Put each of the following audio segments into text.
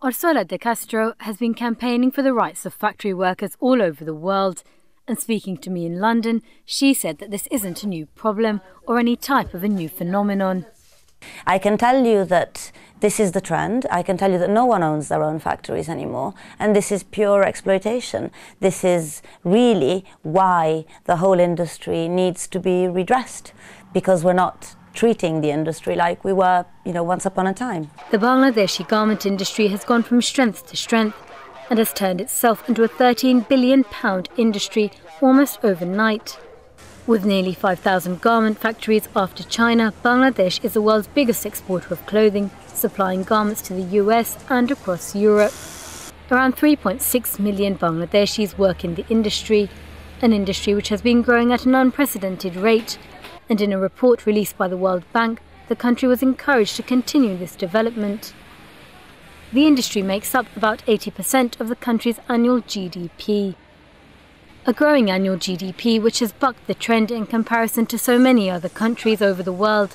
Orsola de Castro has been campaigning for the rights of factory workers all over the world. And speaking to me in London, she said that this isn't a new problem or any type of a new phenomenon. I can tell you that this is the trend. I can tell you that no one owns their own factories anymore, and this is pure exploitation. This is really why the whole industry needs to be redressed, because we're not treating the industry like we were, once upon a time. The Bangladeshi garment industry has gone from strength to strength and has turned itself into a £13 billion industry almost overnight. With nearly 5,000 garment factories after China, Bangladesh is the world's biggest exporter of clothing, supplying garments to the US and across Europe. Around 3.6 million Bangladeshis work in the industry, an industry which has been growing at an unprecedented rate. And in a report released by the World Bank, the country was encouraged to continue this development. The industry makes up about 80% of the country's annual GDP. A growing annual GDP which has bucked the trend in comparison to so many other countries over the world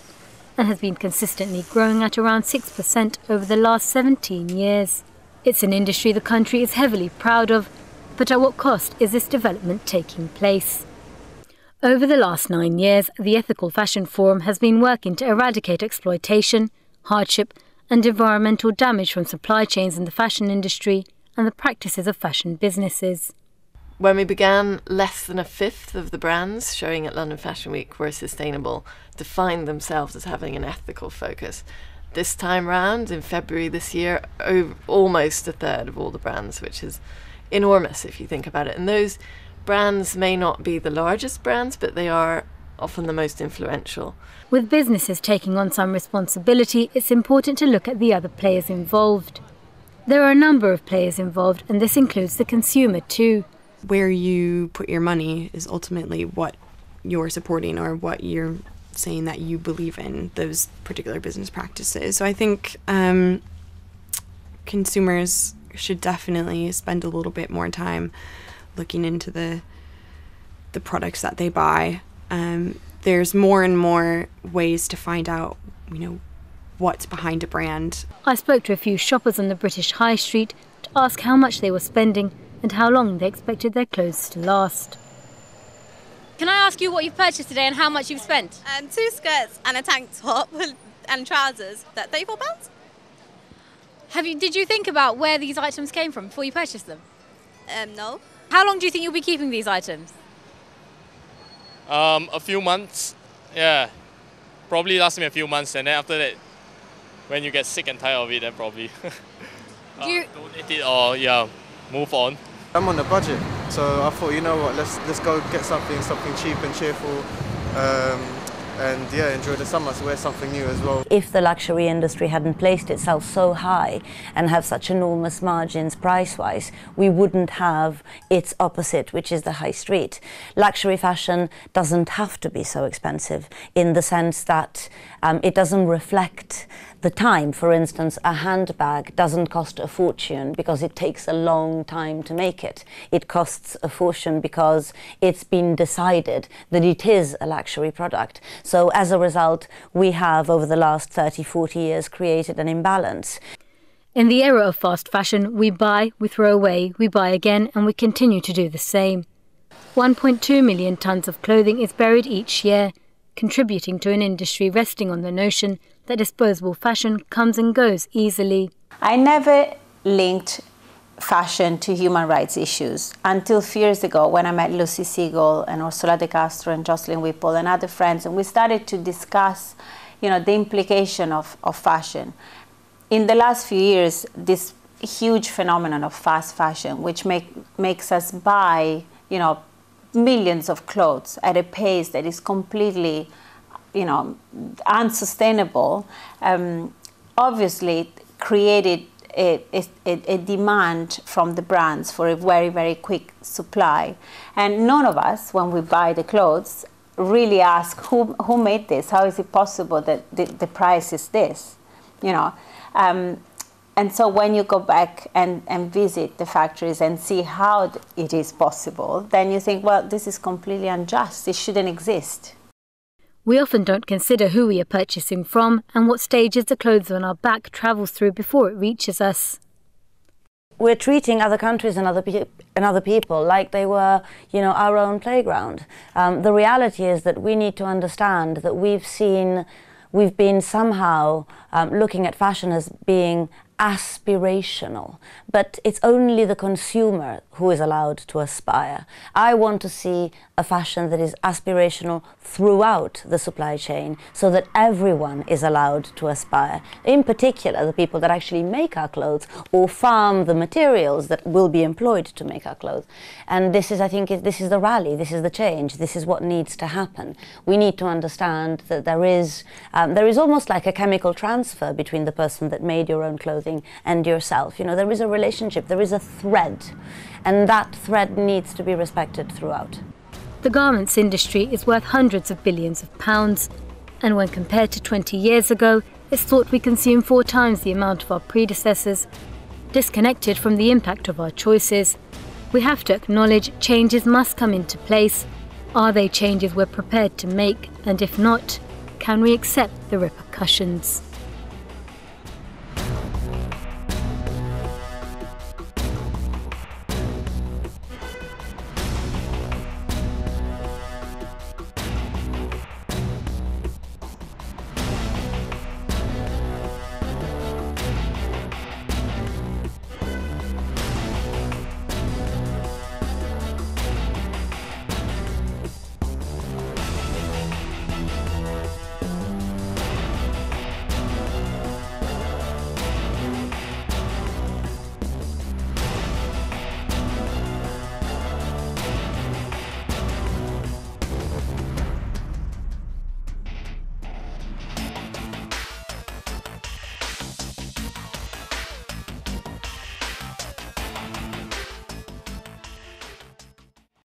and has been consistently growing at around 6% over the last 17 years. It's an industry the country is heavily proud of, but at what cost is this development taking place? Over the last 9 years, the Ethical Fashion Forum has been working to eradicate exploitation, hardship and environmental damage from supply chains in the fashion industry and the practices of fashion businesses. When we began, less than a fifth of the brands showing at London Fashion Week were sustainable, defined themselves as having an ethical focus. This time round, in February this year, almost a third of all the brands, which is enormous if you think about it. And those brands may not be the largest brands, but they are often the most influential. With businesses taking on some responsibility, it's important to look at the other players involved. There are a number of players involved, and this includes the consumer too. Where you put your money is ultimately what you're supporting or what you're saying that you believe in, those particular business practices. So I think consumers should definitely spend a little bit more time looking into the products that they buy. There's more and more ways to find out, what's behind a brand. I spoke to a few shoppers on the British High Street to ask how much they were spending and how long they expected their clothes to last. Can I ask you what you've purchased today and how much you've spent? 2 skirts and a tank top and trousers. £34. Did you think about where these items came from before you purchased them? No. How long do you think you'll be keeping these items? A few months, yeah. Probably last me a few months, and then after that, when you get sick and tired of it, then probably donate it or move on. I'm on a budget, so I thought, let's go get something cheap and cheerful, and enjoy the summer, so wear something new as well. If the luxury industry hadn't placed itself so high and have such enormous margins price-wise, we wouldn't have its opposite, which is the high street. Luxury fashion doesn't have to be so expensive in the sense that it doesn't reflect the time. For instance, a handbag doesn't cost a fortune because it takes a long time to make it. It costs a fortune because it's been decided that it is a luxury product. So as a result, we have, over the last 30, 40 years, created an imbalance. In the era of fast fashion, we buy, we throw away, we buy again, and we continue to do the same. 1.2 million tonnes of clothing is buried each year, contributing to an industry resting on the notion that disposable fashion comes and goes easily. I never linked fashion to human rights issues until a few years ago when I met Lucy Siegel and Orsola de Castro and Jocelyn Whipple and other friends, and we started to discuss, the implication of fashion. In the last few years, this huge phenomenon of fast fashion, which makes us buy, millions of clothes at a pace that is completely, unsustainable, obviously created a demand from the brands for a very, very quick supply. And none of us, when we buy the clothes, really ask who made this? How is it possible that the price is this? And so when you go back and visit the factories and see how it is possible, then you think, well, this is completely unjust. It shouldn't exist. We often don't consider who we are purchasing from and what stages the clothes on our back travels through before it reaches us. we're treating other countries and other people like they were, you know, our own playground. The reality is that we need to understand that we've been somehow looking at fashion as being aspirational, but it's only the consumer who is allowed to aspire. I want to see a fashion that is aspirational throughout the supply chain so that everyone is allowed to aspire, in particular the people that actually make our clothes or farm the materials that will be employed to make our clothes. And this is, I think, this is the rally, this is the change, this is what needs to happen. We need to understand that there is almost like a chemical transfer between the person that made your own clothing and yourself. You know, there is a relationship, there is a thread, and that thread needs to be respected throughout. The garments industry is worth hundreds of billions of pounds, and when compared to 20 years ago, it's thought we consume 4 times the amount of our predecessors. Disconnected from the impact of our choices, we have to acknowledge changes must come into place. Are they changes we're prepared to make? And if not, can we accept the repercussions?